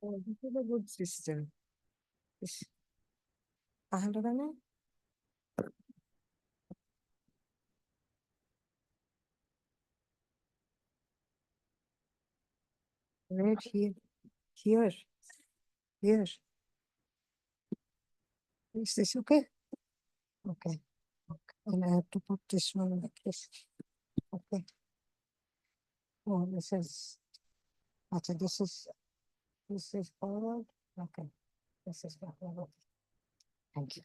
Oh, this is a good system. This, right here, here, here. Is this okay? Okay. Okay. And I have to put this one like this. Okay. Oh, this is, okay, this is forward. Okay. This is backward. Thank you.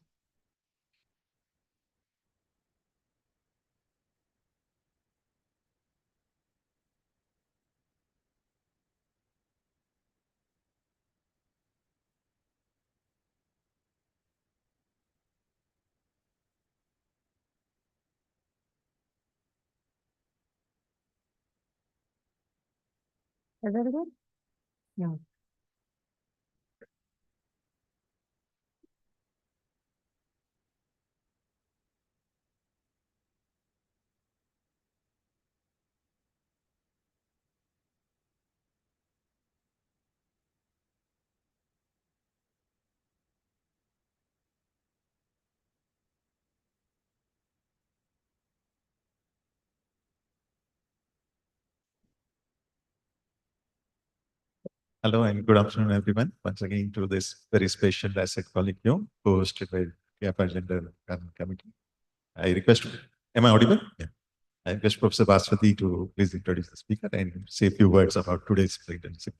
Is that good? No. Hello and good afternoon, everyone. Once again to this very special ASET Colloquium hosted by TIFR Gender Harmony Committee. I request, am I audible? Yeah. I request Professor Baswati to please introduce the speaker and say a few words about today's presidency.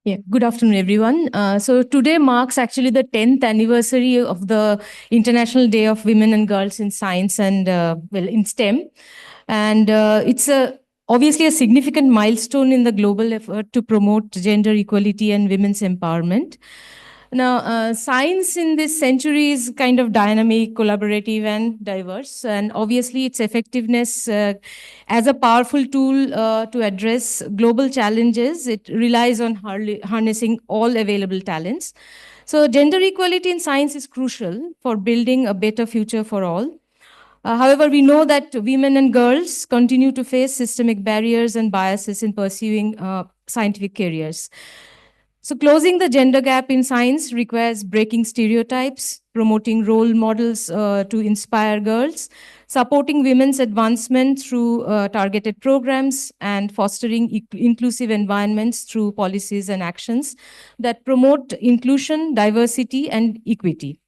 Yeah, good afternoon, everyone. So today marks actually the 10th anniversary of the International Day of Women and Girls in Science and, in STEM. And it's obviously a significant milestone in the global effort to promote gender equality and women's empowerment. Now, science in this century is kind of dynamic, collaborative, and diverse. And obviously, its effectiveness as a powerful tool to address global challenges, it relies on harnessing all available talents. So, gender equality in science is crucial for building a better future for all. However, we know that women and girls continue to face systemic barriers and biases in pursuing scientific careers. So closing the gender gap in science requires breaking stereotypes, promoting role models to inspire girls, supporting women's advancement through targeted programs, and fostering inclusive environments through policies and actions that promote inclusion, diversity, and equity.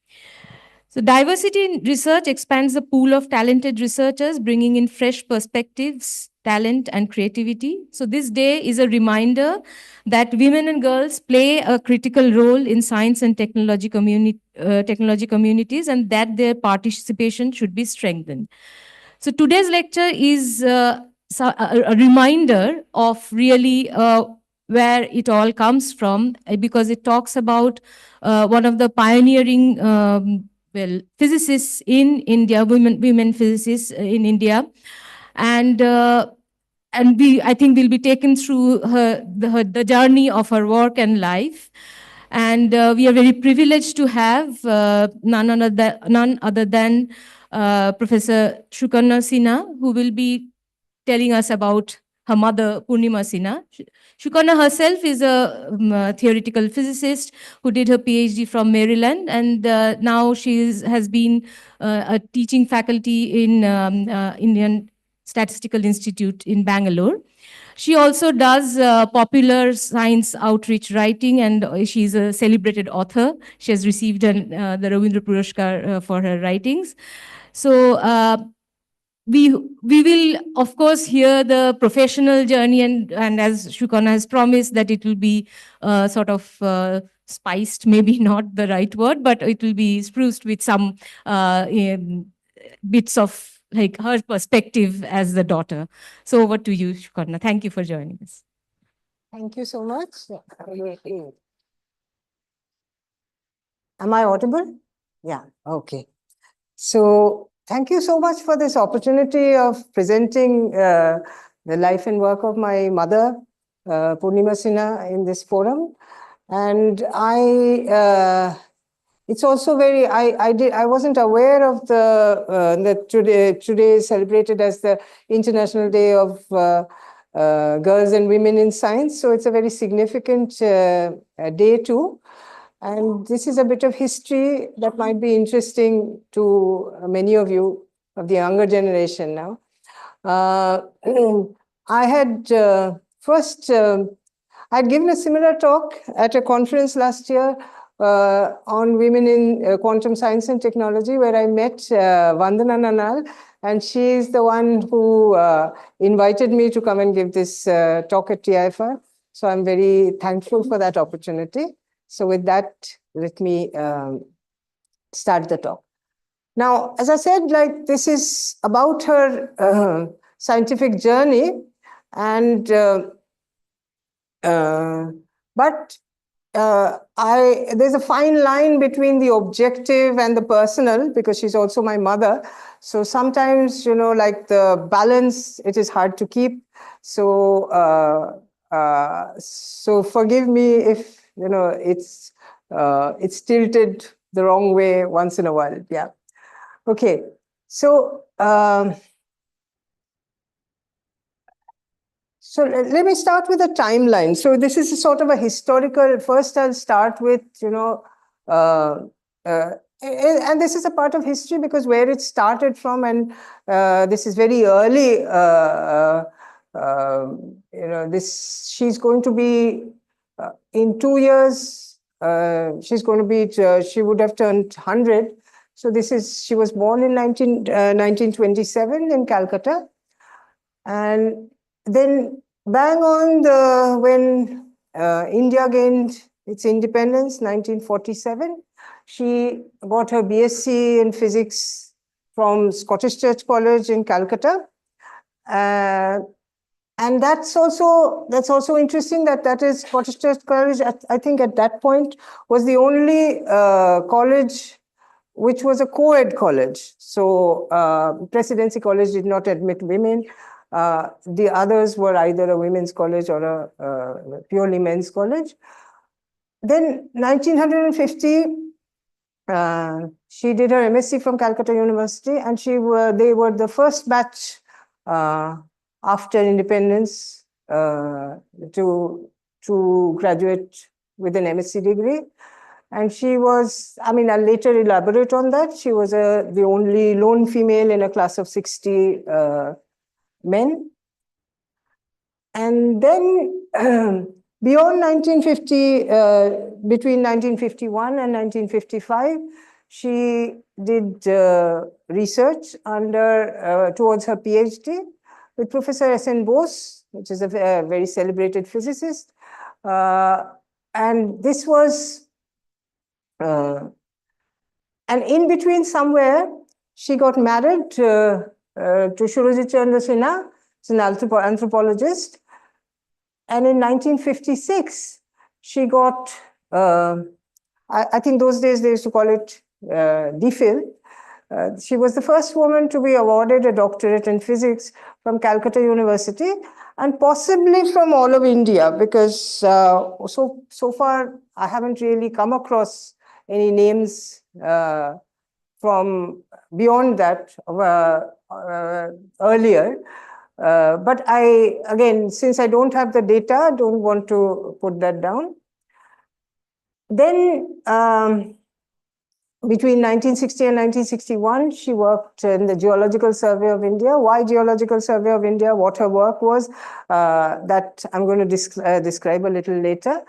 So diversity in research expands the pool of talented researchers, bringing in fresh perspectives, talent, and creativity. So this day is a reminder that women and girls play a critical role in science and technology communities, and that their participation should be strengthened. So today's lecture is a reminder of really where it all comes from, because it talks about one of the pioneering physicists in India, women physicists in India, and I think we'll be taken through the journey of her work and life. And we are very privileged to have none other than Professor Sukanya Sinha, who will be telling us about her mother, Purnima Sinha. Sukanya herself is a theoretical physicist who did her PhD from Maryland, and now she has been a teaching faculty in Indian Statistical Institute in Bangalore. She also does popular science outreach writing, and she's a celebrated author. She has received the Rabindra Puraskar for her writings. So we will, of course, hear the professional journey, and as Sukanya has promised, that it will be sort of spiced, maybe not the right word, but it will be spruced with some bits of like her perspective as the daughter. So over to you, Sukanya. Thank you for joining us. Thank you so much. Am I audible? Yeah, okay. So thank you so much for this opportunity of presenting the life and work of my mother, Purnima Sinha, in this forum. And it's also very, I wasn't aware of that today is celebrated as the International Day of girls and women in science. So it's a very significant day too. And this is a bit of history that might be interesting to many of you of the younger generation now. I had first, I'd given a similar talk at a conference last year on women in quantum science and technology, where I met Vandana Nanal, and she is the one who invited me to come and give this talk at TIFR. So I'm very thankful for that opportunity. So with that, let me start the talk. Now, as I said, like, this is about her scientific journey, and but there's a fine line between the objective and the personal, because she's also my mother. So sometimes, you know, like the balance, it is hard to keep. So so forgive me if, you know, it's tilted the wrong way once in a while. Yeah. Okay. So so let me start with a timeline. So this is a sort of a historical. First, I'll start with, you know, and this is a part of history because where it started from, and this is very early. You know, she's going to be in 2 years. She's going to be. She would have turned 100. So she was born in 1927 in Calcutta, and then bang on when India gained its independence, 1947, she got her BSc in physics from Scottish Church College in Calcutta. And that's also interesting that is Scottish Church College, I think at that point was the only college which was a co-ed college. So Presidency College did not admit women. The others were either a women's college or a purely men's college. Then 1950, she did her MSc from Calcutta University, and they were the first batch after independence to graduate with an MSc degree. And she was, I mean, I'll later elaborate on that. She was the only lone female in a class of 60 men. And then beyond 1950, between 1951 and 1955, she did research towards her Ph.D. with Professor S.N. Bose, which is a very celebrated physicist. And this was, and in between somewhere, she got married to Sukanya Sinha, who's an anthropologist. And in 1956, she got, I think those days they used to call it DPhil. She was the first woman to be awarded a doctorate in physics from Calcutta University, and possibly from all of India, because so far I haven't really come across any names from beyond that earlier. But again, since I don't have the data, don't want to put that down. Then between 1960 and 1961, she worked in the Geological Survey of India. Why Geological Survey of India? What her work was, that I'm going to describe a little later.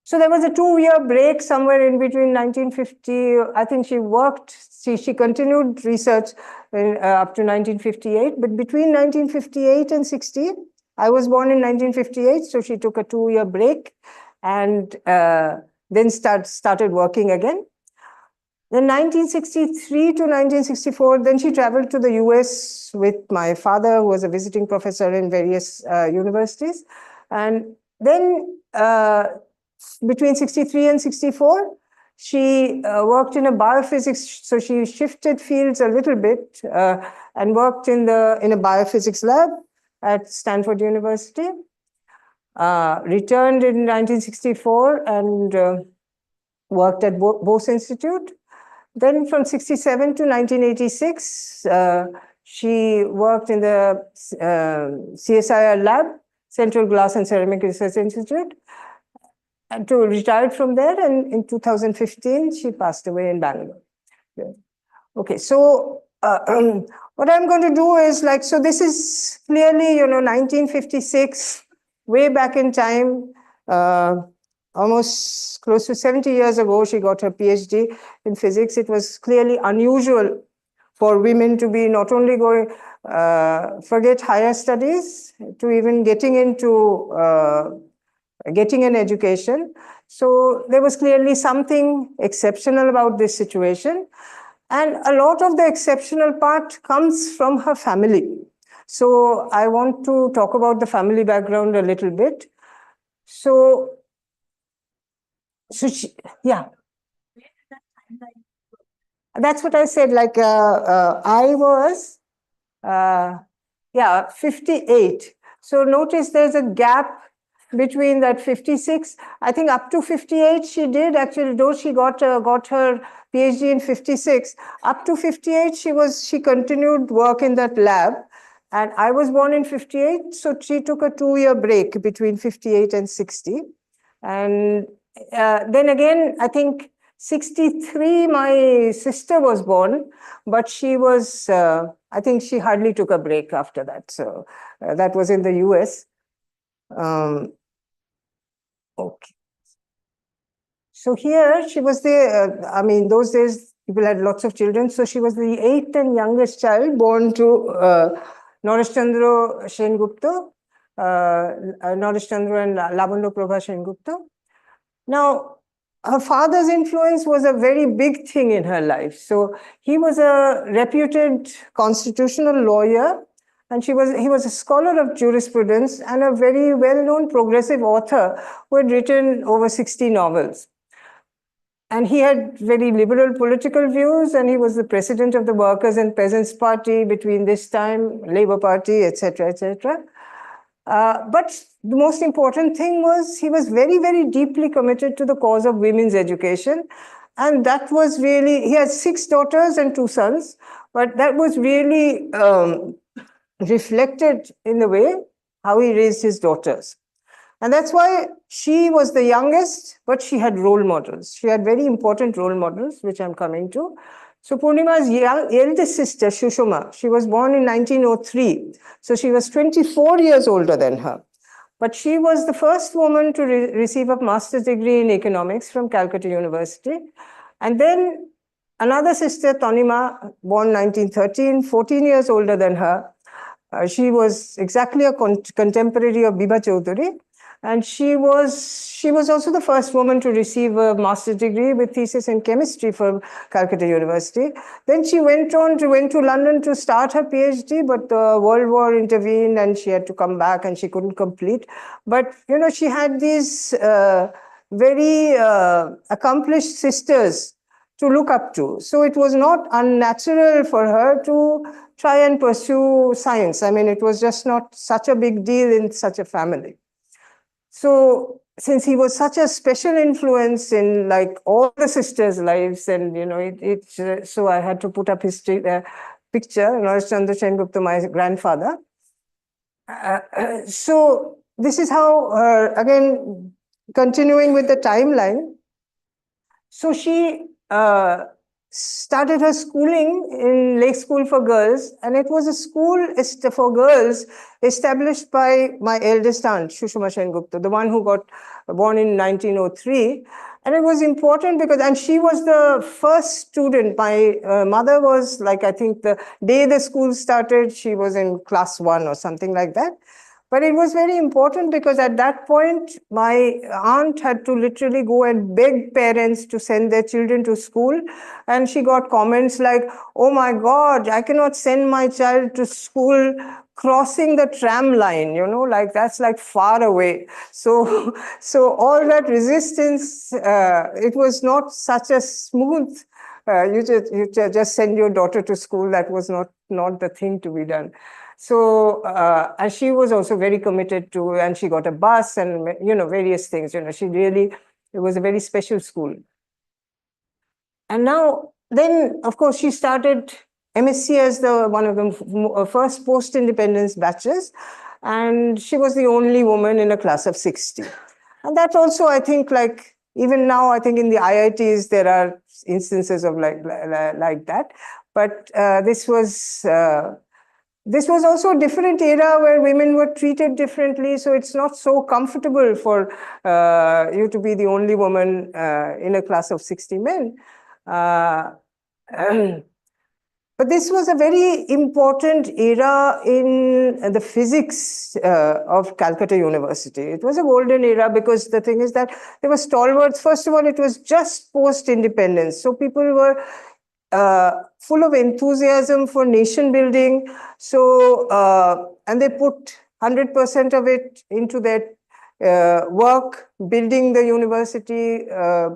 So there was a 2-year break somewhere in between 1950. I think she continued research up to 1958. But between 1958 and 60, I was born in 1958, so she took a 2-year break and then started working again. Then 1963 to 1964, then she traveled to the US with my father, who was a visiting professor in various universities. And then between 63 and 64, she worked in a biophysics, so she shifted fields a little bit and worked in a biophysics lab at Stanford University. Returned in 1964 and worked at Bose Institute. Then from 67 to 1986, she worked in the CSIR lab, Central Glass and Ceramic Research Institute, and to retired from there. And in 2015, she passed away in Bangalore. Yeah. Okay, so what I'm going to do is like, so this is clearly, 1956, way back in time, almost close to 70 years ago, she got her PhD in physics. It was clearly unusual for women to be not only going, forget higher studies, to even getting into getting an education. So there was clearly something exceptional about this situation. And a lot of the exceptional part comes from her family. So I want to talk about the family background a little bit. So she, yeah. That's what I said, like I was, 58. So notice there's a gap between that 56. I think up to 58 she did actually, though she got her PhD in 56. Up to 58 she continued work in that lab. And I was born in 58, so she took a 2-year break between 58 and 60. And then again, I think 63, my sister was born, but she was, I think she hardly took a break after that. So that was in the US. Okay. So here she was the, I mean, those days people had lots of children. So she was the 8th and youngest child born to Naresh Chandra Sengupta, Naresh Chandra and Lavanya Prabha Sengupta. Now, her father's influence was a very big thing in her life. So he was a reputed constitutional lawyer, and he was a scholar of jurisprudence and a very well-known progressive author who had written over 60 novels. And he had very liberal political views, and he was the president of the Workers' and Peasants' Party between this time, Labour Party, etc., etc. But the most important thing was he was very, very deeply committed to the cause of women's education. And that was really, he had 6 daughters and 2 sons, but that was really reflected in the way how he raised his daughters. And that's why she was the youngest, but she had role models. She had very important role models, which I'm coming to. So Purnima's eldest sister, Shushma, she was born in 1903. So she was 24 years older than her. But she was the first woman to receive a master's degree in economics from Calcutta University. And then another sister, Purnima, born 1913, 14 years older than her. She was exactly a contemporary of Biba Chaudhary. And she was also the first woman to receive a master's degree with thesis in chemistry from Calcutta University. Then she went to London to start her PhD, but the World War intervened and she had to come back and she couldn't complete. But, she had these very accomplished sisters to look up to. So it was not unnatural for her to try and pursue science. I mean, it was just not such a big deal in such a family. So since he was such a special influence in like all the sisters' lives, and so I had to put up his picture, Naresh Chandra Sengupta, my grandfather. So this is how, again, continuing with the timeline. So she started her schooling in Lake School for Girls, and it was a school for girls established by my eldest aunt, Shushma Sengupta, the one who got born in 1903. And it was important because, and she was the first student. My mother was like, I think the day the school started, she was in class 1 or something like that. But it was very important because at that point, my aunt had to literally go and beg parents to send their children to school. And she got comments like, oh my God, I cannot send my child to school crossing the tram line, like that's like far away. So all that resistance, it was not such a smooth, you just send your daughter to school. That was not the thing to be done. So, and she was also very committed to, and she got a bus and, various things, she really, it was a very special school. And now then, of course, she started MSc as one of the first post-independence batches, and she was the only woman in a class of 60. And that also, I think, like, even now, I think in the IITs, there are instances of like that. But this was also a different era where women were treated differently. So it's not so comfortable for you to be the only woman in a class of 60 men. But this was a very important era in the physics of Calcutta University. It was a golden era because the thing is that there were stalwarts. First of all, it was just post-independence. So people were full of enthusiasm for nation building. So, and they put 100% of it into their work, building the university,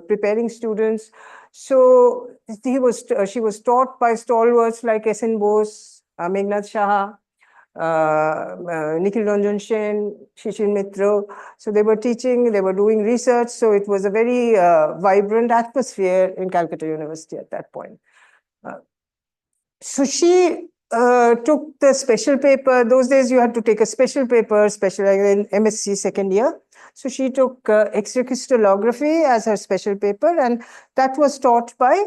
preparing students. So she was taught by stalwarts like S.N. Bose, Meghnad Shah, Nikhil Ranjan Sen, Shishir Mitra. So they were teaching, they were doing research. So it was a very vibrant atmosphere in Calcutta University at that point. So she took the special paper. Those days you had to take a special paper, special in MSc second year. So she took X-ray crystallography as her special paper, and that was taught by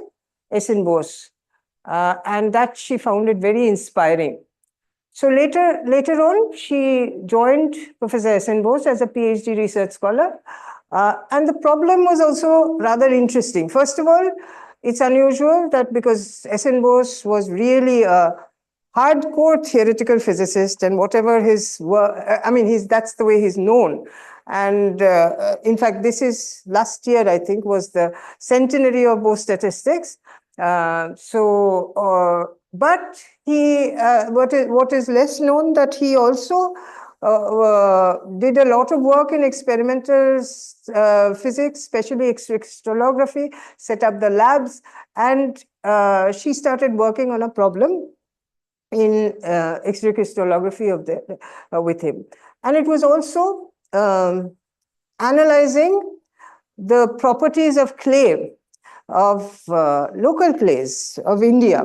S.N. Bose. And that she found it very inspiring. So later on, she joined Professor S.N. Bose as a Ph.D. research scholar. And the problem was also rather interesting. First of all, it's unusual that because S.N. Bose was really a hardcore theoretical physicist, and whatever his work, I mean, that's the way he's known. And in fact, this is last year, I think, was the centenary of Bose statistics. But he, what is less known, that he also did a lot of work in experimental physics, especially X-ray crystallography, set up the labs, and she started working on a problem in X-ray crystallography with him. And it was also analyzing the properties of clay, of local clays of India,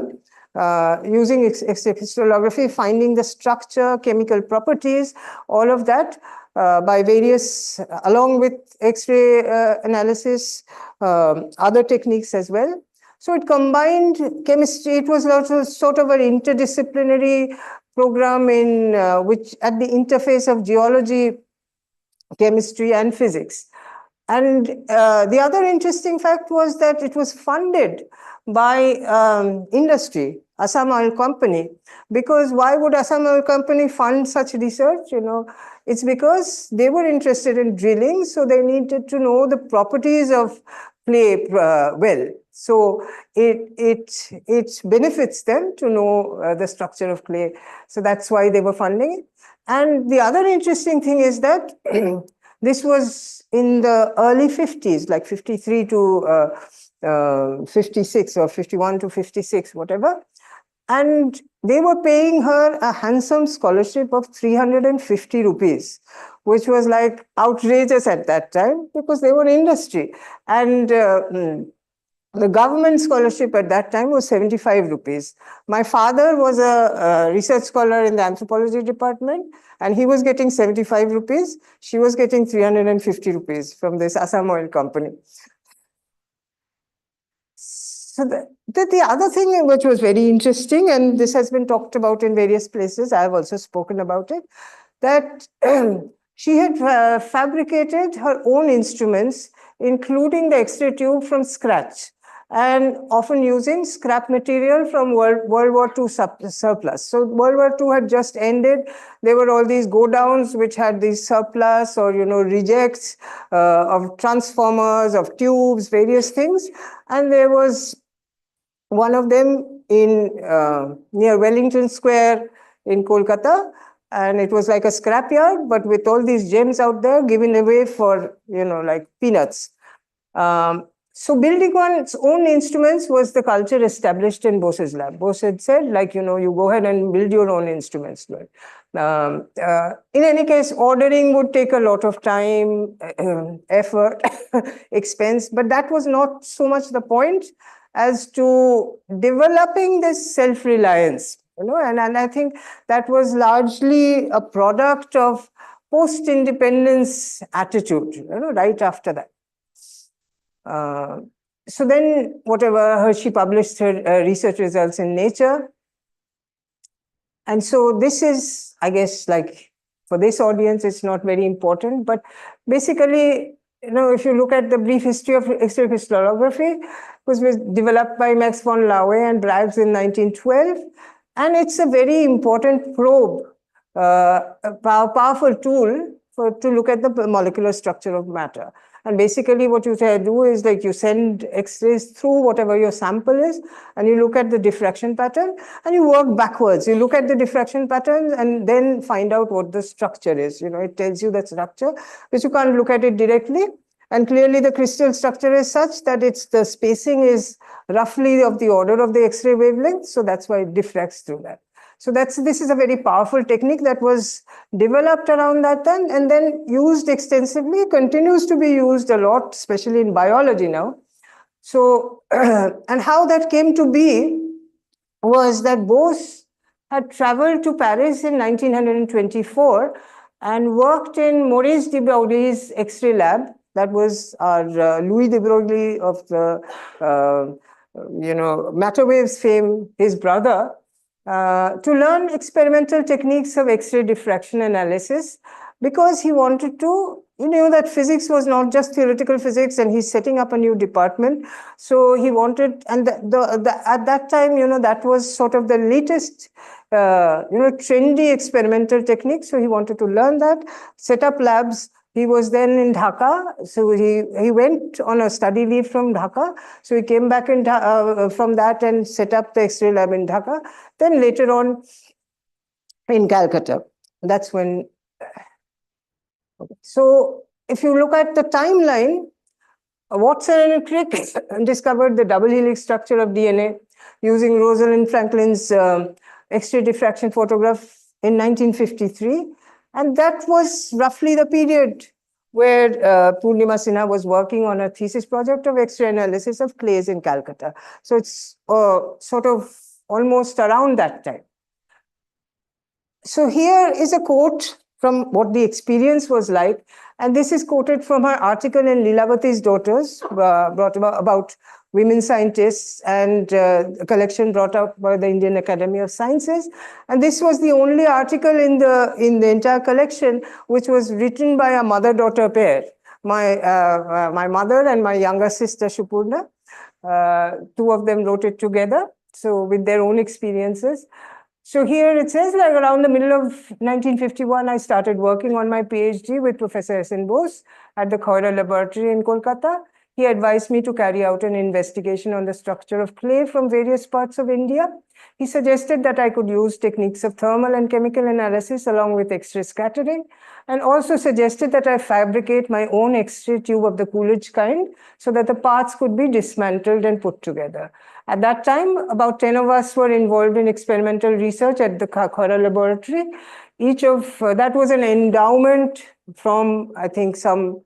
using X-ray crystallography, finding the structure, chemical properties, all of that by various, along with X-ray analysis, other techniques as well. So it combined chemistry. It was also sort of an interdisciplinary program in which at the interface of geology, chemistry, and physics. And the other interesting fact was that it was funded by industry, Assam Oil Company. Because why would Assam Oil Company fund such research? You know, it's because they were interested in drilling, so they needed to know the properties of clay well. So it benefits them to know the structure of clay. So that's why they were funding it. And the other interesting thing is that this was in the early 50s, like 53 to 56 or 51 to 56, whatever. And they were paying her a handsome scholarship of 350 rupees, which was like outrageous at that time because they were industry. And the government scholarship at that time was 75 rupees. My father was a research scholar in the anthropology department, and he was getting 75 rupees. She was getting 350 rupees from this Assam Oil Company. So the other thing which was very interesting, and this has been talked about in various places, I have also spoken about it, that she had fabricated her own instruments, including the X-ray tube, from scratch, and often using scrap material from World War II surplus. So World War II had just ended. There were all these go-downs which had these surplus or, you know, rejects of transformers, of tubes, various things. And there was one of them in near Wellington Square in Kolkata. And it was like a scrapyard, but with all these gems out there given away for, you know, like peanuts. So building one's own instruments was the culture established in Bose's lab. Bose had said, like, you know, you go ahead and build your own instruments. In any case, ordering would take a lot of time, effort, expense, but that was not so much the point as to developing this self-reliance, and I think that was largely a product of post-independence attitude, right after that. So then whatever, she published her research results in Nature. And so this is, I guess, like for this audience, it's not very important, but basically, if you look at the brief history of X-ray crystallography, it was developed by Max von Laue and Braggs in 1912. And it's a very important probe, a powerful tool to look at the molecular structure of matter. And basically what you do is like you send X-rays through whatever your sample is, and you look at the diffraction pattern, and you work backwards. You look at the diffraction patterns and then find out what the structure is. It tells you the structure, which you can't look at it directly. And clearly the crystal structure is such that the spacing is roughly of the order of the X-ray wavelength. So that's why it diffracts through that. So this is a very powerful technique that was developed around that time and then used extensively, continues to be used a lot, especially in biology now. So, and how that came to be was that Bose had traveled to Paris in 1924 and worked in Maurice de Broglie's X-ray lab. That was our Louis de Broglie of the, matter waves fame, his brother, to learn experimental techniques of X-ray diffraction analysis, because he wanted to, that physics was not just theoretical physics, and he's setting up a new department. So he wanted, and at that time, that was sort of the latest, trendy experimental technique. So he wanted to learn that, set up labs. He was then in Dhaka, so he went on a study leave from Dhaka. So he came back from that and set up the X-ray lab in Dhaka. Then later on in Calcutta. That's when. Okay. So if you look at the timeline, Watson and Crick discovered the double helix structure of DNA using Rosalind Franklin's X-ray diffraction photograph in 1953. And that was roughly the period where Purnima Sinha was working on a thesis project of X-ray analysis of clays in Calcutta. So it's sort of almost around that time. So here is a quote from what the experience was like. And this is quoted from her article in Lilavati's Daughters, brought about women scientists, and a collection brought out by the Indian Academy of Sciences. And this was the only article in the entire collection which was written by a mother-daughter pair. My mother and my younger sister, Shupurna, two of them wrote it together, so with their own experiences. So here it says, like around the middle of 1951, I started working on my PhD with Professor S.N. Bose at the Khoira Laboratory in Kolkata. He advised me to carry out an investigation on the structure of clay from various parts of India. He suggested that I could use techniques of thermal and chemical analysis along with X-ray scattering, and also suggested that I fabricate my own X-ray tube of the Coolidge kind so that the parts could be dismantled and put together. At that time, about 10 of us were involved in experimental research at the Khoira Laboratory. Each of that was an endowment from, I think, some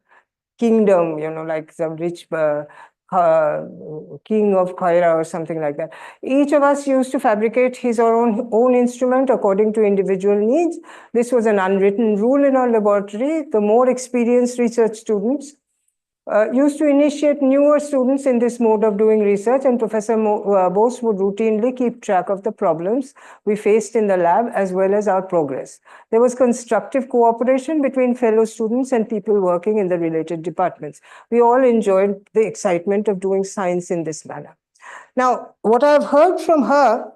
kingdom, like some rich king of Khoira or something like that. Each of us used to fabricate his or own instrument according to individual needs. This was an unwritten rule in our laboratory. The more experienced research students used to initiate newer students in this mode of doing research, and Professor Bose would routinely keep track of the problems we faced in the lab as well as our progress. There was constructive cooperation between fellow students and people working in the related departments. We all enjoyed the excitement of doing science in this manner. Now, what I've heard from her,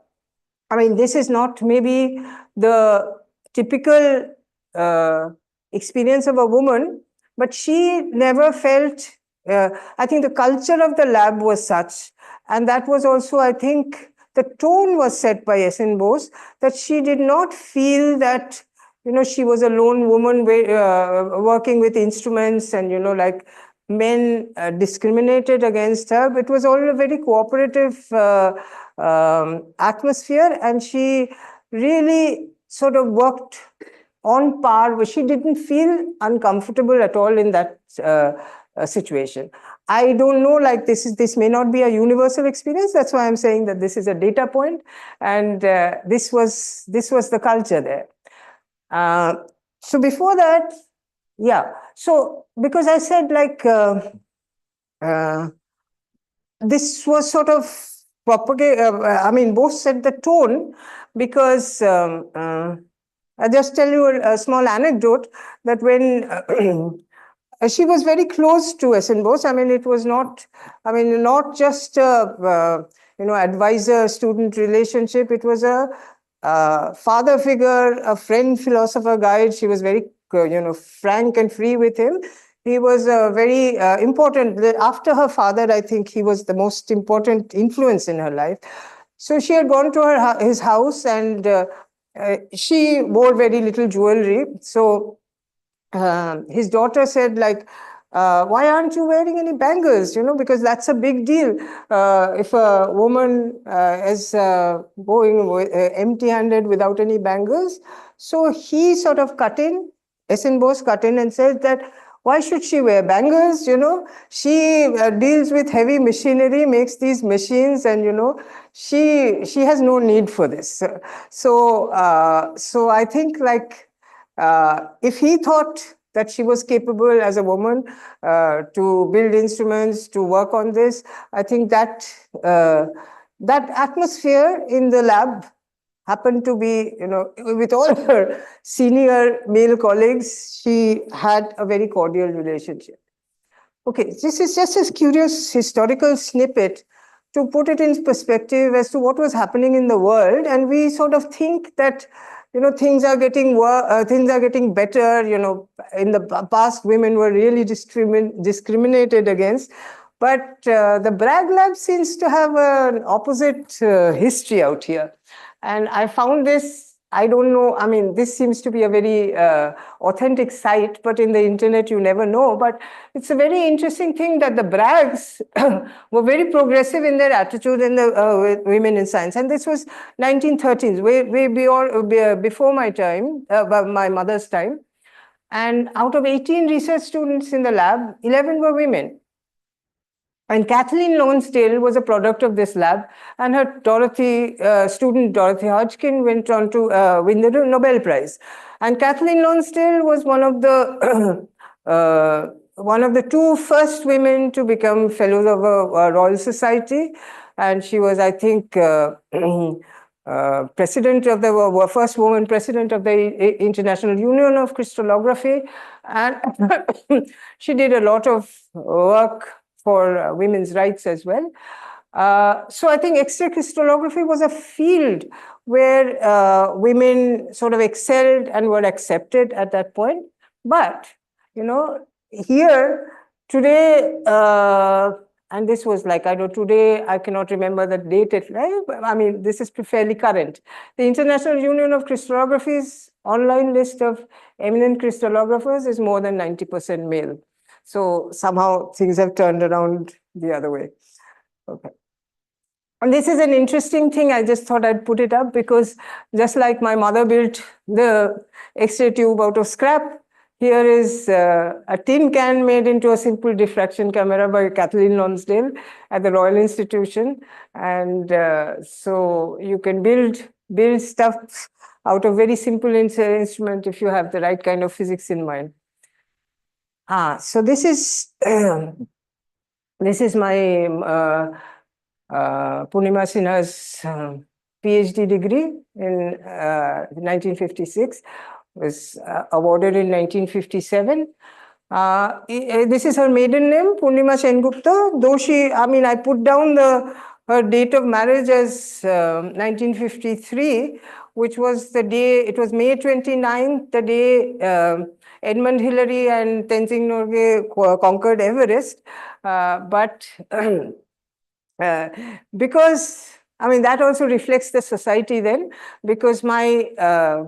I mean, this is not maybe the typical experience of a woman, but she never felt, I think the culture of the lab was such, and that was also, I think, the tone was set by S.N. Bose, that she did not feel that, she was a lone woman working with instruments and, like men discriminated against her. But it was all a very cooperative atmosphere, and she really sort of worked on par, where she didn't feel uncomfortable at all in that situation. I don't know, like this may not be a universal experience. That's why I'm saying that this is a data point, and this was the culture there. So before that, yeah. So because I said like this was sort of propagate. I mean, both set the tone because I'll just tell you a small anecdote that when she was very close to S.N. Bose. I mean, it was not. I mean, not just a advisor-student relationship. It was a father figure, a friend, philosopher, guide. She was very frank and free with him. He was very important. After her father, I think he was the most important influence in her life. So she had gone to his house, and she wore very little jewelry. So his daughter said, like, why aren't you wearing any bangles? Because that's a big deal. If a woman is going empty-handed without any bangles. So he sort of cut in, S.N. Bose cut in and said that, why should she wear bangles? She deals with heavy machinery, makes these machines, and she has no need for this. So I think, like, if he thought that she was capable as a woman to build instruments, to work on this, I think that that atmosphere in the lab happened to be, with all her senior male colleagues, she had a very cordial relationship. Okay, this is just a curious historical snippet to put it in perspective as to what was happening in the world. And we sort of think that, things are getting better. In the past, women were really discriminated against. But the Bragg Lab seems to have an opposite history out here. And I found this, I don't know, I mean, this seems to be a very authentic site, but in the internet, you never know. But it's a very interesting thing that the Braggs were very progressive in their attitude in the women in science. And this was 1930s, way before my time, my mother's time. And out of 18 research students in the lab, 11 were women. And Kathleen Lonsdale was a product of this lab, and her student Dorothy Hodgkin went on to win the Nobel Prize. And Kathleen Lonsdale was one of the two first women to become fellows of a Royal Society, and she was, I think, president of the first woman president of the International Union of Crystallography, and she did a lot of work for women's rights as well. So I think X-ray crystallography was a field where women sort of excelled and were accepted at that point. But, here, today, and this was like, today, I cannot remember the date, I mean, this is fairly current. The International Union of Crystallography's online list of eminent crystallographers is more than 90% male. So somehow things have turned around the other way. Okay. And this is an interesting thing. I just thought I'd put it up because just like my mother built the X-ray tube out of scrap, here is a tin can made into a simple diffraction camera by Kathleen Lonsdale at the Royal Institution. And so you can build stuff out of very simple instrument if you have the right kind of physics in mind. So this is my Purnima Sinha's Ph.D. degree in 1956. Was awarded in 1957. This is her maiden name, Purnima Sengupta. Though I put down her date of marriage as 1953, which was the day, it was May 29th, the day Edmund Hillary and Tenzing Norgay conquered Everest. But because, that also reflects the society then, because my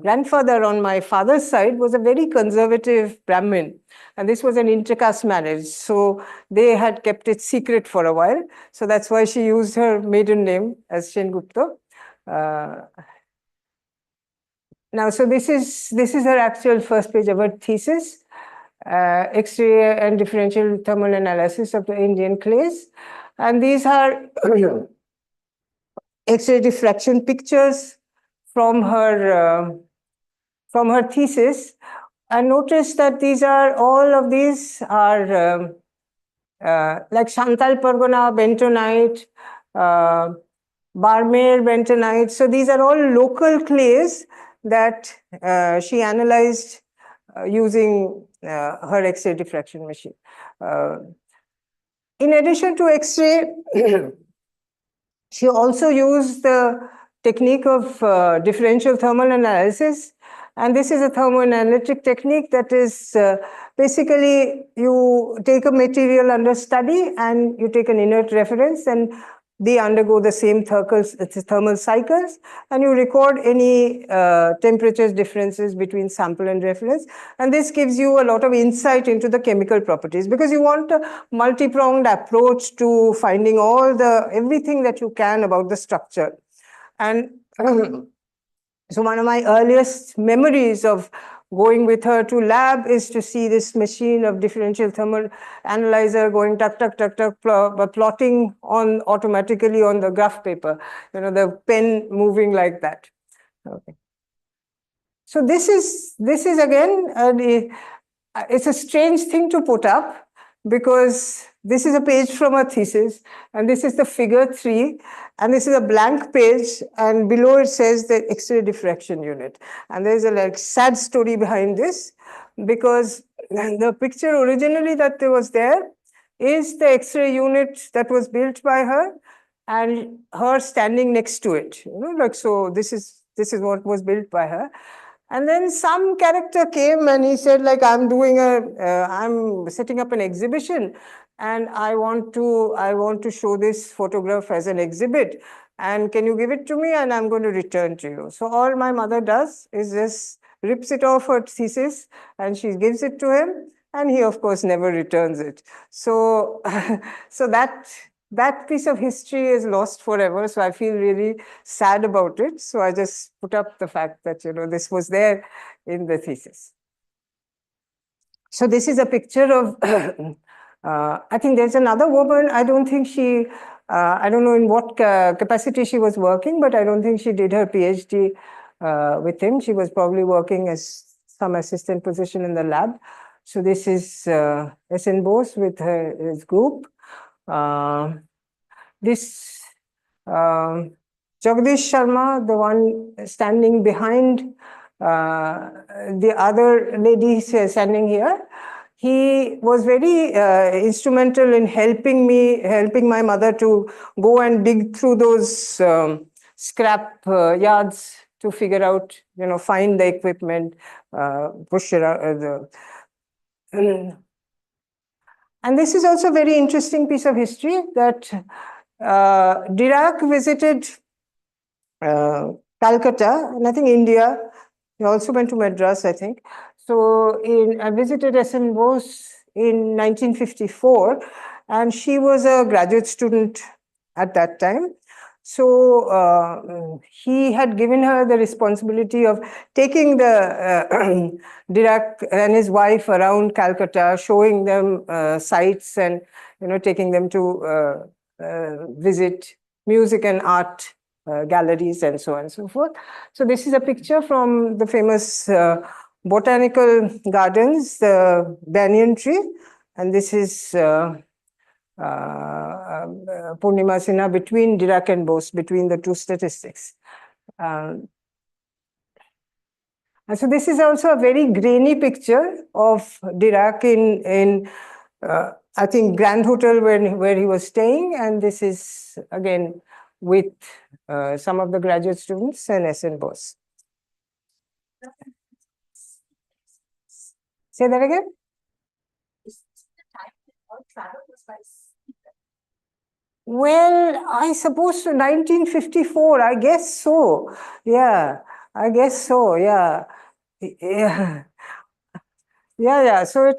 grandfather on my father's side was a very conservative Brahmin, and this was an intercaste marriage. So they had kept it secret for a while. So that's why she used her maiden name as Sengupta. Now, so this is her actual first page of her thesis. X-ray and differential thermal analysis of the Indian clays. And these are X-ray diffraction pictures from her thesis. And notice that all of these are like Santal Pargana bentonite, Barmer bentonite. So these are all local clays that she analyzed using her X-ray diffraction machine. In addition to X-ray, she also used the technique of differential thermal analysis. And this is a thermoanalytic technique that is basically you take a material under study and you take an inert reference and they undergo the same thermal cycles, and you record any temperature differences between sample and reference. And this gives you a lot of insight into the chemical properties, because you want a multi-pronged approach to finding everything that you can about the structure. And so one of my earliest memories of going with her to lab is to see this machine of differential thermal analyzer going tuck, tuck, tuck, tuck, plotting automatically on the graph paper, the pen moving like that. Okay. So this is again, it's a strange thing to put up, because this is a page from a thesis, and this is the figure 3, and this is a blank page, and below it says the X-ray diffraction unit. And there's a sad story behind this, because the picture originally that was there is the X-ray unit that was built by her, and her standing next to it. So this is what was built by her. And then some character came and he said, I'm setting up an exhibition, and I want to show this photograph as an exhibit. And can you give it to me? And I'm going to return to you. So all my mother does is just rips it off her thesis and she gives it to him. And he, of course, never returns it. So, that piece of history is lost forever. So I feel really sad about it. So I just put up the fact that, this was there in the thesis. So this is a picture of, I think there's another woman. I don't think I don't know in what capacity she was working, but I don't think she did her PhD with him. She was probably working as some assistant position in the lab. So this is S.N. Bose with his group. This Jagdish Sharma, the one standing behind the other lady standing here, he was very instrumental in helping my mother to go and dig through those scrap yards to figure out, find the equipment, push around and this is also a very interesting piece of history that Dirac visited Calcutta, and I think India. He also went to Madras, I think. So I visited S.N. Bose in 1954, and she was a graduate student at that time. So he had given her the responsibility of taking the Dirac and his wife around Calcutta, showing them sites and taking them to visit music and art galleries and so on and so forth. So this is a picture from the famous botanical gardens, the banyan tree, and this is Purnima Sinha between Dirac and Bose, between the two statistics. And so this is also a very grainy picture of Dirac in I think Grand Hotel where he was staying, and this is again with some of the graduate students and S.N. Bose. Say that again? Well, I suppose 1954, I guess so. Yeah, I guess so. Yeah. Yeah. Yeah. So it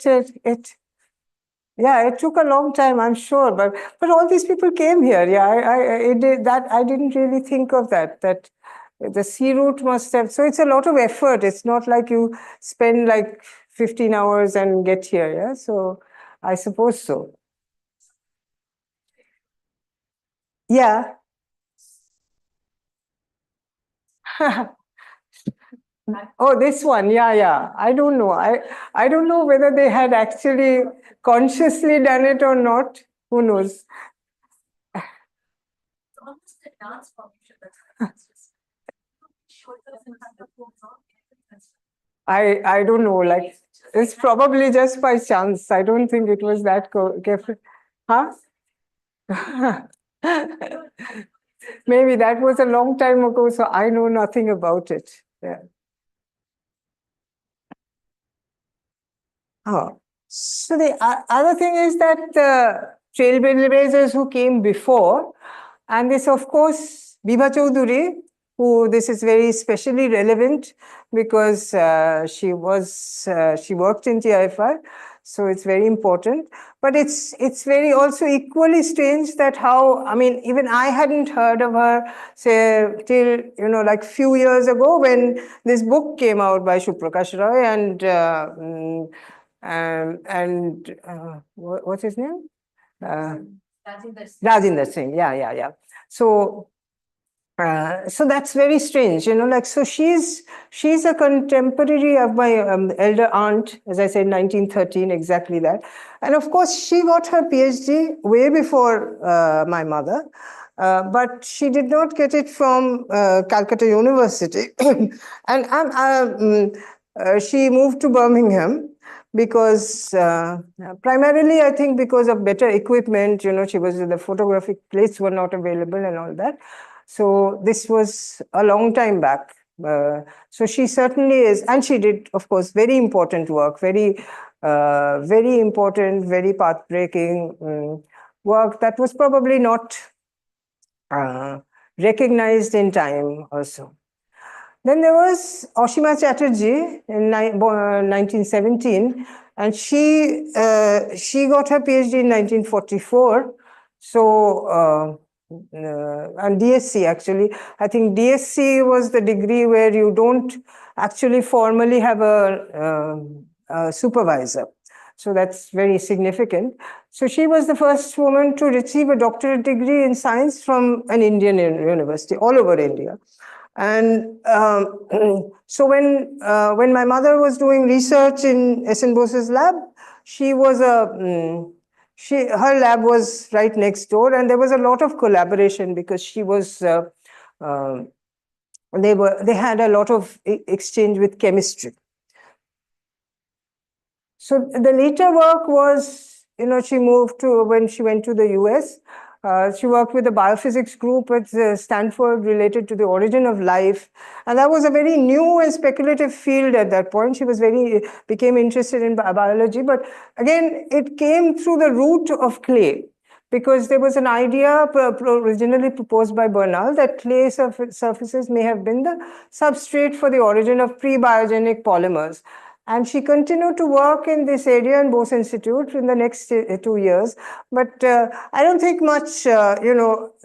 took a long time, I'm sure, but all these people came here. Yeah, I didn't really think of that the sea route must have, so it's a lot of effort. It's not like you spend like 15 hours and get here. Yeah, so I suppose so. Yeah. Oh, this one. Yeah. I don't know. I don't know whether they had actually consciously done it or not. Who knows? I don't know. Like, it's probably just by chance. I don't think it was that careful. Huh? Maybe that was a long time ago, so I know nothing about it. Yeah. Oh, so the other thing is that the trailblazers who came before, and this, of course, Bibha Chaudhuri, who this is very specially relevant because she worked in TIFR, so it's very important. But it's very also equally strange that how, I mean, even I hadn't heard of her, say, till, like few years ago when this book came out by Suprakash Roy and what's his name? Rajinder Singh. Yeah. So that's very strange, like, so she's a contemporary of my elder aunt, as I said, 1913, exactly that. And of course, she got her PhD way before my mother, but she did not get it from Calcutta University. And she moved to Birmingham because primarily, I think, because of better equipment. She was, the photographic plates were not available and all that. So this was a long time back. So she certainly is, and she did, of course, very important work, very important, very path-breaking work that was probably not recognized in time also. Then there was Ashima Chatterjee in 1917, and she got her PhD in 1944. So and DSc, actually, I think DSc was the degree where you don't actually formally have a supervisor. So that's very significant. So she was the first woman to receive a doctorate degree in science from an Indian university all over India. And so when my mother was doing research in S.N. Bose's lab, she was her lab was right next door, and there was a lot of collaboration because she was they had a lot of exchange with chemistry. So the later work was, she moved to, when she went to the US, she worked with the biophysics group at Stanford related to the origin of life. And that was a very new and speculative field at that point. She was became interested in biology, but again, it came through the route of clay, because there was an idea originally proposed by Bernal that clay surfaces may have been the substrate for the origin of pre-biogenic polymers. And she continued to work in this area in Bose Institute in the next 2 years. But I don't think much,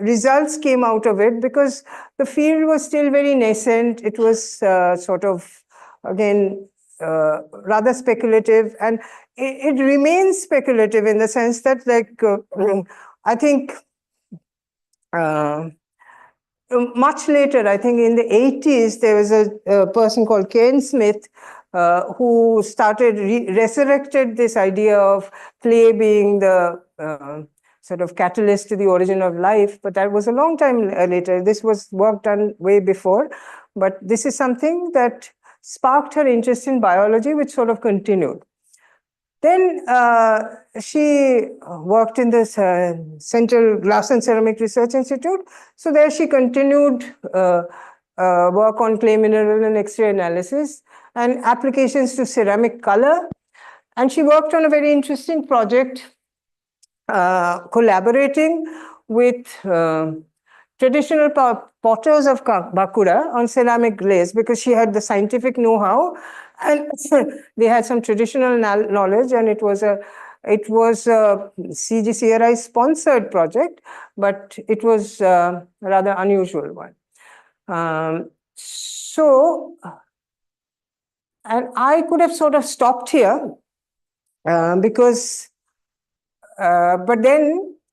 results came out of it, because the field was still very nascent. It was sort of, again, rather speculative. And it remains speculative in the sense that, like, I think much later, I think in the 80s, there was a person called Kane Smith who started, resurrected this idea of clay being the sort of catalyst to the origin of life. But that was a long time later. This was work done way before. But this is something that sparked her interest in biology, which sort of continued. Then she worked in the Central Glass and Ceramic Research Institute. So there she continued work on clay mineral and X-ray analysis and applications to ceramic color. And she worked on a very interesting project collaborating with traditional potters of Bakura on ceramic glaze, because she had the scientific know-how and they had some traditional knowledge, and it was a CGCRI sponsored project, but it was a rather unusual one. So And I could have sort of stopped here because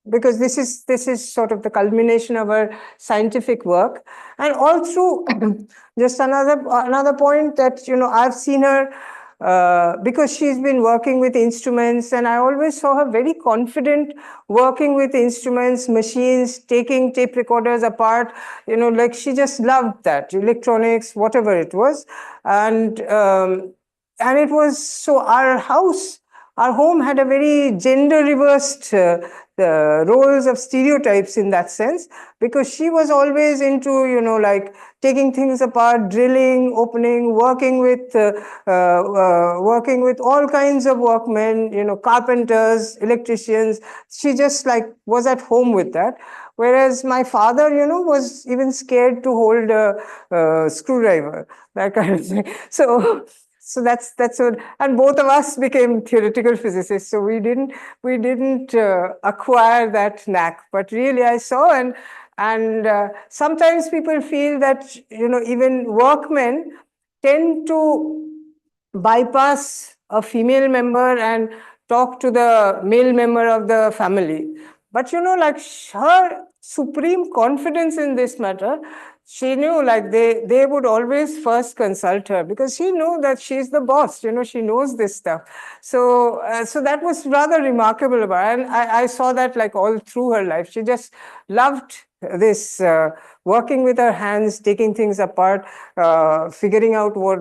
this is sort of the culmination of her scientific work, and all through just another point that I've seen her because she's been working with instruments, and I always saw her very confident working with instruments, machines, taking tape recorders apart, like she just loved that, electronics, whatever it was. And it was so our home had a very gender reversed roles of stereotypes in that sense, because she was always into, like taking things apart, drilling, opening, working with all kinds of workmen, carpenters, electricians. She just like was at home with that. Whereas my father, was even scared to hold a screwdriver, that kind of thing. So that's what, and both of us became theoretical physicists. So we didn't acquire that knack. But really, I saw, and sometimes people feel that even workmen tend to bypass a female member and talk to the male member of the family. But like her supreme confidence in this matter, she knew like they would always first consult her, because she knew that she's the boss, she knows this stuff. So so that was rather remarkable about her. And I saw that like all through her life. She just loved this working with her hands, taking things apart, figuring out what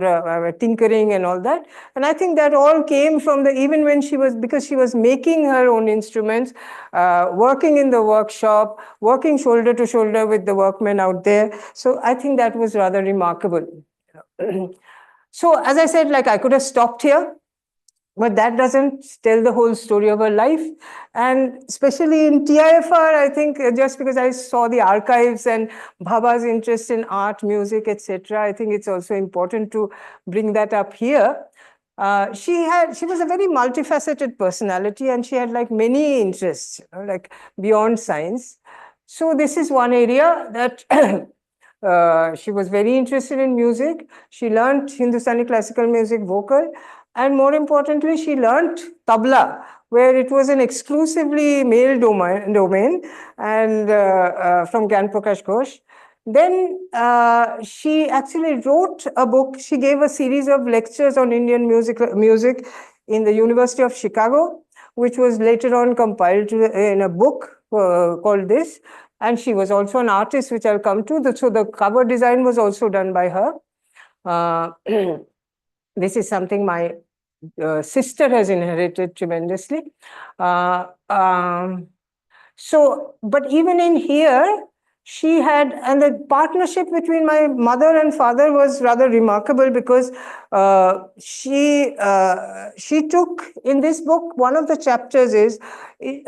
tinkering and all that. And I think that all came from even when because she was making her own instruments, working in the workshop, working shoulder to shoulder with the workmen out there. So I think that was rather remarkable. So as I said, like I could have stopped here, but that doesn't tell the whole story of her life. And especially in TIFR, I think just because I saw the archives and Bhaba's interest in art, music, etc., I think it's also important to bring that up here. She was a very multifaceted personality, and she had like many interests, like beyond science. So this is one area that she was very interested in music. She learned Hindustani classical music vocal. And more importantly, she learned tabla, where it was an exclusively male domain, and from Gyan Prakash Ghosh. Then she actually wrote a book. She gave a series of lectures on Indian music in the University of Chicago, which was later on compiled in a book called this. And she was also an artist, which I'll come to. So the cover design was also done by her. This is something my sister has inherited tremendously. But even in here, she had, and the partnership between my mother and father was rather remarkable, because she took, in this book, one of the chapters is, it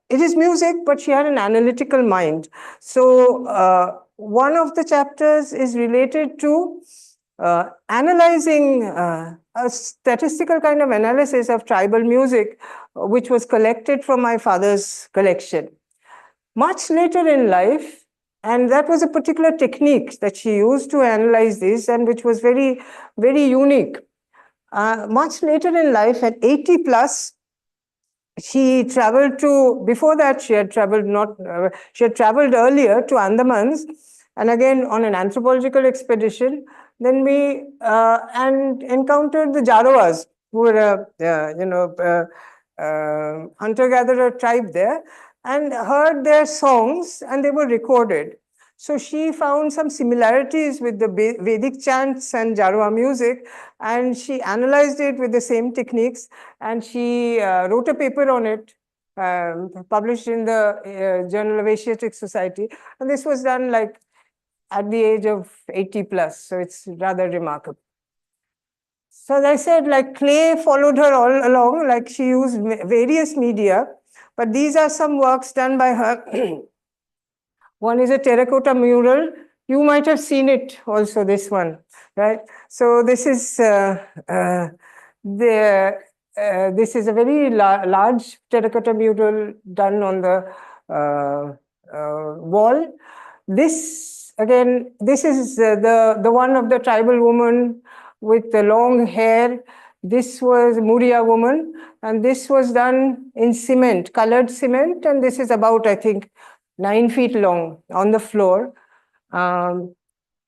is music, but she had an analytical mind. So one of the chapters is related to analyzing a statistical kind of analysis of tribal music, which was collected from my father's collection. Much later in life, and that was a particular technique that she used to analyze this, and which was very, very unique. Much later in life, at 80 plus, she traveled to, before that she had traveled earlier to Andamans, and again on an anthropological expedition. Then we and encountered the Jaroas, who were hunter-gatherer tribe there, and heard their songs, and they were recorded. So she found some similarities with the Vedic chants and Jaroa music, and she analyzed it with the same techniques, and she wrote a paper on it, published in the Journal of Asiatic Society. And this was done like at the age of 80 plus, so it's rather remarkable. So as I said, like clay followed her all along, like she used various media, but these are some works done by her. One is a terracotta mural. You might have seen it also, this one, right? So this is this is a very large terracotta mural done on the wall. This, again, this is the one of the tribal woman with the long hair. This was Muria woman, and this was done in cement, colored cement, and this is about, I think, 9 feet long on the floor.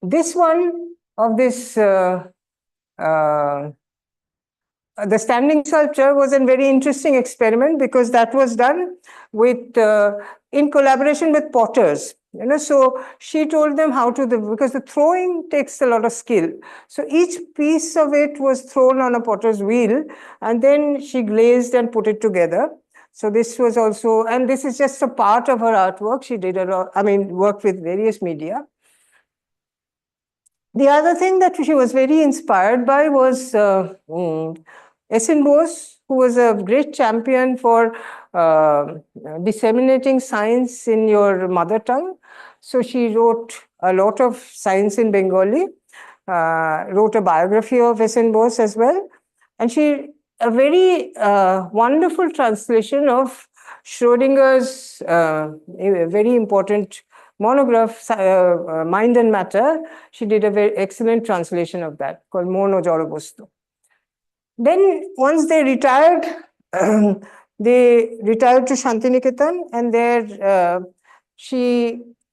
This one of this the standing sculpture was a very interesting experiment because that was done with in collaboration with potters. So she told them how to because the throwing takes a lot of skill. So each piece of it was thrown on a potter's wheel, and then she glazed and put it together. So this was also, and this is just a part of her artwork. She did a lot, worked with various media. The other thing that she was very inspired by was S.N. Bose, who was a great champion for disseminating science in your mother tongue. So she wrote a lot of science in Bengali, wrote a biography of S.N. Bose as well. And a very wonderful translation of Schrodinger's a very important monograph, Mind and Matter. She did a very excellent translation of that called Mon o Jara Bostu. Then once they retired, they retired to Shantiniketan, and there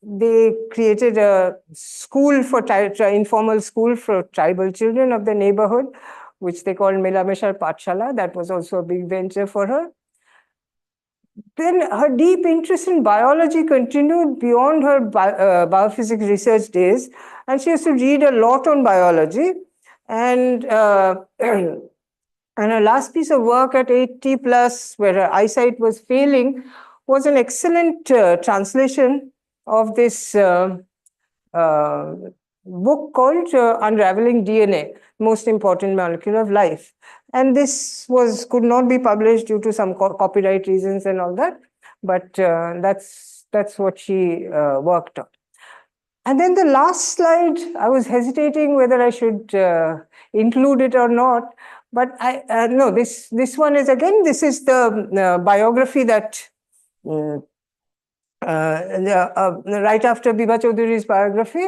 they created a school for informal school for tribal children of the neighborhood, which they called Melameshar Patshala. That was also a big venture for her. Then her deep interest in biology continued beyond her biophysics research days, and she used to read a lot on biology. And her last piece of work at 80 plus, where her eyesight was failing, was an excellent translation of this book called Unraveling DNA, Most Important Molecule of Life. And this could not be published due to some copyright reasons and all that, but that's what she worked on. And then the last slide, I was hesitating whether I should include it or not, but no, this one is, again, this is the biography that right after Bibha Chaudhury's biography.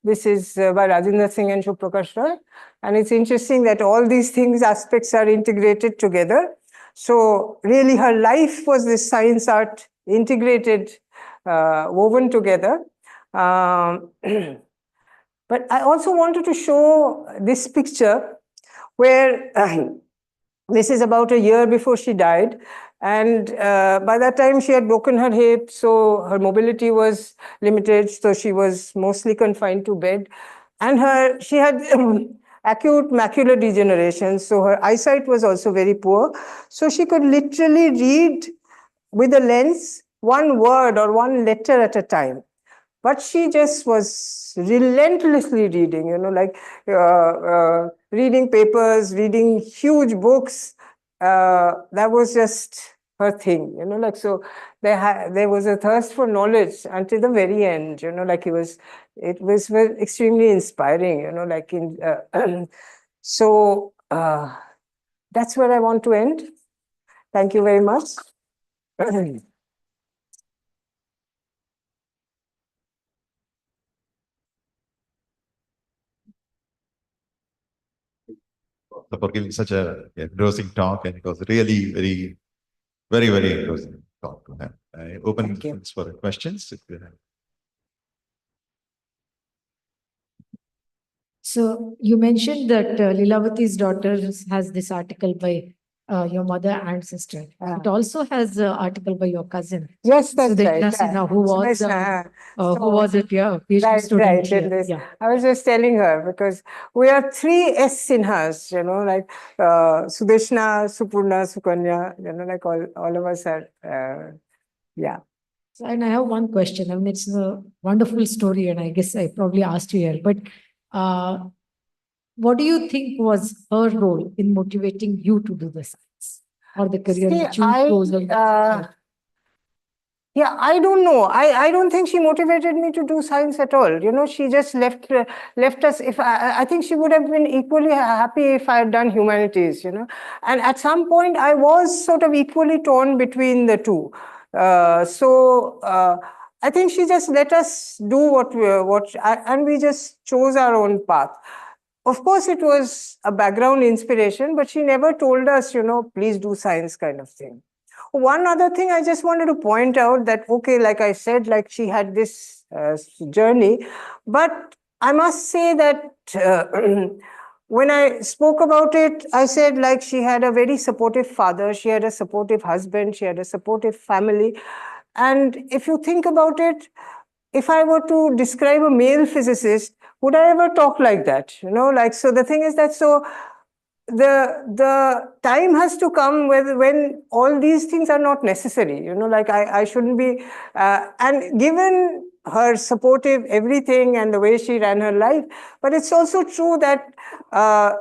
This is by Rajendra Singh and Suprakash Roy. And it's interesting that all these aspects are integrated together. So really her life was this science art integrated, woven together. But I also wanted to show this picture where this is about a year before she died. And by that time, she had broken her hip, so her mobility was limited. So she was mostly confined to bed. And she had acute macular degeneration. So her eyesight was also very poor. So she could literally read with a lens one word or one letter at a time. But she just was relentlessly reading, reading papers, reading huge books. That was just her thing, so there was a thirst for knowledge until the very end, it was extremely inspiring, so that's where I want to end. Thank you very much. For giving such a engrossing talk, and it was really very engrossing talk to have. I open for questions if you have. So you mentioned that Lilavati's daughter has this article by your mother and sister. It also has an article by your cousin. Yes, that's right. Sinha, who was a PhD student here. Yeah. I was just telling her because we are 3 S Sinhas, Sudeshna, Supurna, Sukanya, all of us are, yeah. So, and I have one question. It's a wonderful story, and I guess I probably asked you here, but what do you think was her role in motivating you to do the science or the career that you chose? Yeah, I don't know. I don't think she motivated me to do science at all. She just left us. I think she would have been equally happy if I had done humanities, And at some point, I was sort of equally torn between the two. I think she just let us do and we just chose our own path. of course, it was a background inspiration, but she never told us, please do science kind of thing. One other thing I just wanted to point out that, okay, like I said, like she had this journey, but I must say that when I spoke about it, I said like she had a very supportive father, she had a supportive husband, she had a supportive family. And if you think about it, if I were to describe a male physicist, would I ever talk like that? So the thing is that, so the time has to come when all these things are not necessary, like I shouldn't be, and given her supportive everything and the way she ran her life, but it's also true that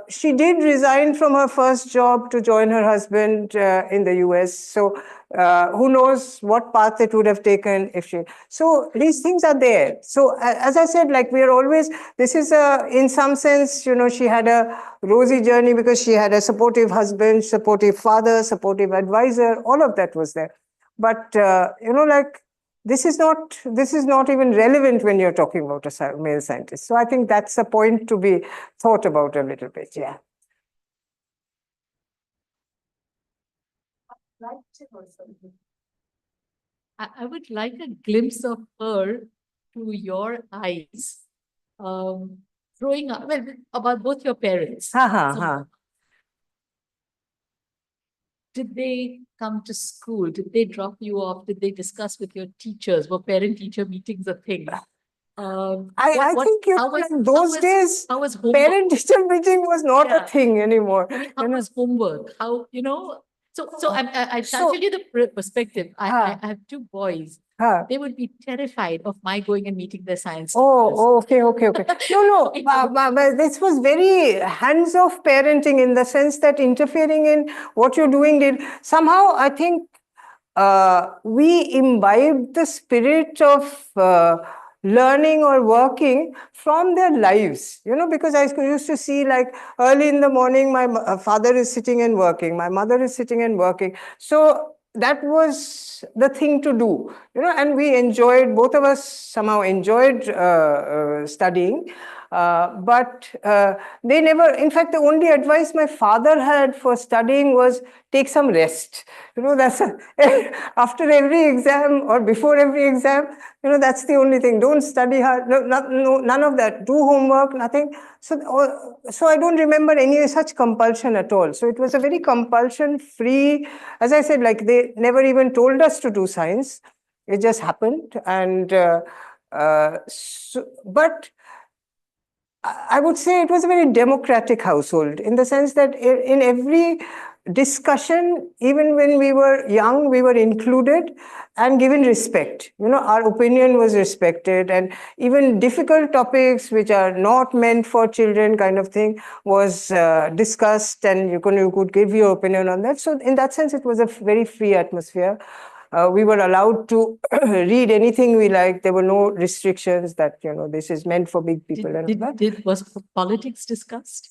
she did resign from her first job to join her husband in the US. So who knows what path it would have taken if she. So these things are there. So as I said, like we are always, this is in some sense, she had a rosy journey because she had a supportive husband, supportive father, supportive advisor, all of that was there. But like this is not even relevant when you're talking about a male scientist. So I think that's a point to be thought about a little bit. Yeah. I would like a glimpse of her through your eyes, growing up, well, about both your parents. So, did they come to school? Did they drop you off? Did they discuss with your teachers? Were parent-teacher meetings a thing? I think those days, parent-teacher meeting was not a thing anymore. How was homework? How, So I tell you the perspective. I have two boys. They would be terrified of my going and meeting their science teachers. Oh, okay. No, but this was very hands-off parenting in the sense that interfering in what you're doing did somehow, I think, we imbibed the spirit of learning or working from their lives, because I used to see like early in the morning, my father is sitting and working, my mother is sitting and working. So that was the thing to do, and we enjoyed, both of us somehow enjoyed studying. But they never, in fact, the only advice my father had for studying was take some rest. That's after every exam or before every exam, that's the only thing. Don't study hard. No, none of that. Do homework, nothing. So I don't remember any such compulsion at all. So it was a very compulsion-free, as I said, like they never even told us to do science. It just happened. And but I would say it was a very democratic household in the sense that in every discussion, even when we were young, we were included and given respect. Our opinion was respected, and even difficult topics which are not meant for children kind of thing was discussed, and you could give your opinion on that. So in that sense, it was a very free atmosphere. We were allowed to read anything we liked. There were no restrictions that, this is meant for big people. Was politics discussed?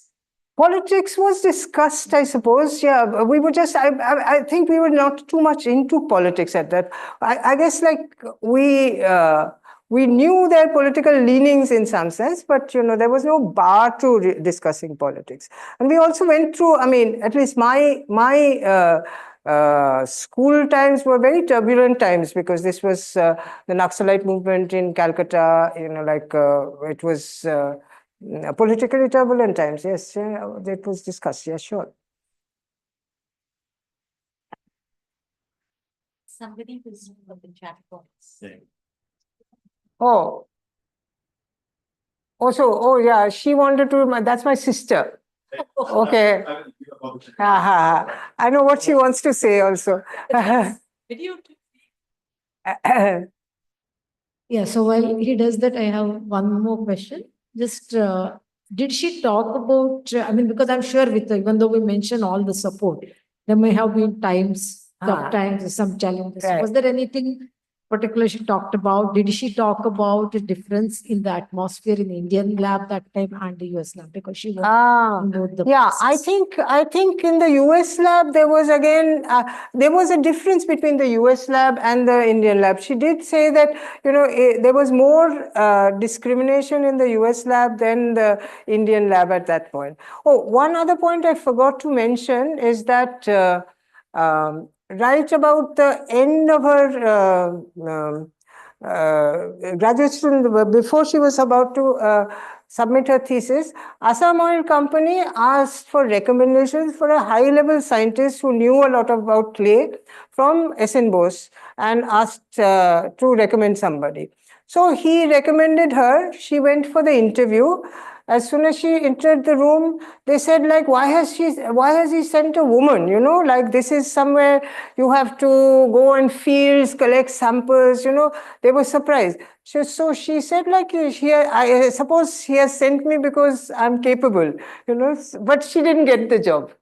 Politics was discussed, I suppose. Yeah, we were just, I think we were not too much into politics at that. I guess like we knew their political leanings in some sense, but, there was no bar to discussing politics. And we also went through, I mean, at least my school times were very turbulent times because this was the Naxalite movement in Calcutta, it was politically turbulent times. Yes, it was discussed. Yeah, sure. Somebody who's on the chat box. Yeah, she wanted to, that's my sister. Okay. I know what she wants to say also. Yeah, so while he does that, I have one more question. Just, did she talk about, I mean, because I'm sure with, even though we mention all the support, there may have been times, tough times, some challenges. Right. Was there anything particular she talked about? Did she talk about the difference in the atmosphere in the Indian lab that time and the US lab? Because she was yeah, I think in the US lab there was again there was a difference between the US lab and the Indian lab. She did say that there was more discrimination in the US lab than the Indian lab at that point. Oh, one other point I forgot to mention is that right about the end of her graduate student, before she was about to submit her thesis, Assam Oil Company asked for recommendations for a high-level scientist who knew a lot about clay from SN Bose and asked to recommend somebody. So he recommended her. She went for the interview. As soon as she entered the room, they said, like, why has he sent a woman? Like, this is somewhere you have to go in fields, collect samples, They were surprised. So she said, like, I suppose he has sent me because I'm capable, but she didn't get the job.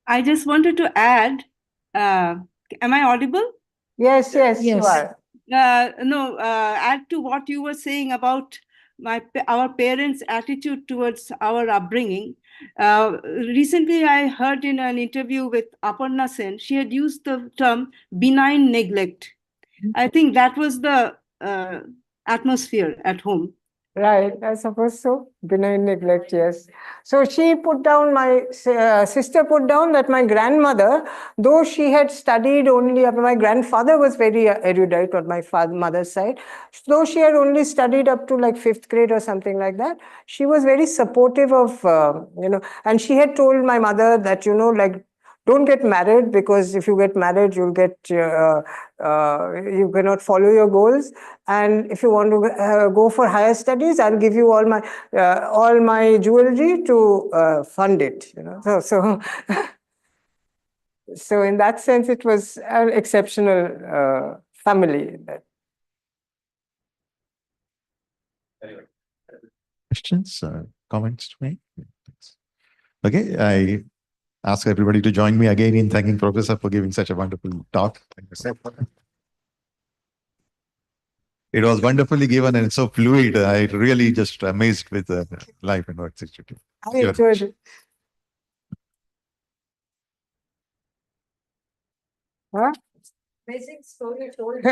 I just wanted to add, am I audible? Yes, you are. Add to what you were saying about our parents' attitude towards our upbringing. Recently, I heard in an interview with Aparna Sen, she had used the term benign neglect. I think that was the atmosphere at home. Right, I suppose so. Benign neglect, yes. So she put down, my sister put down that my grandmother, though she had studied only, my grandfather was very erudite on my mother's side, though she had only studied up to like 5th grade or something like that, she was very supportive of, and she had told my mother that, like, don't get married, because if you get married, you'll get, you cannot follow your goals. And if you want to go for higher studies, I'll give you all my jewelry to fund it. So in that sense, it was an exceptional family. Questions, comments to make? Okay, I ask everybody to join me again in thanking Professor for giving such a wonderful talk. It was wonderfully given and so fluid. I really just amazed with the Life and Work Institute. I enjoyed it. Huh? Amazing story told.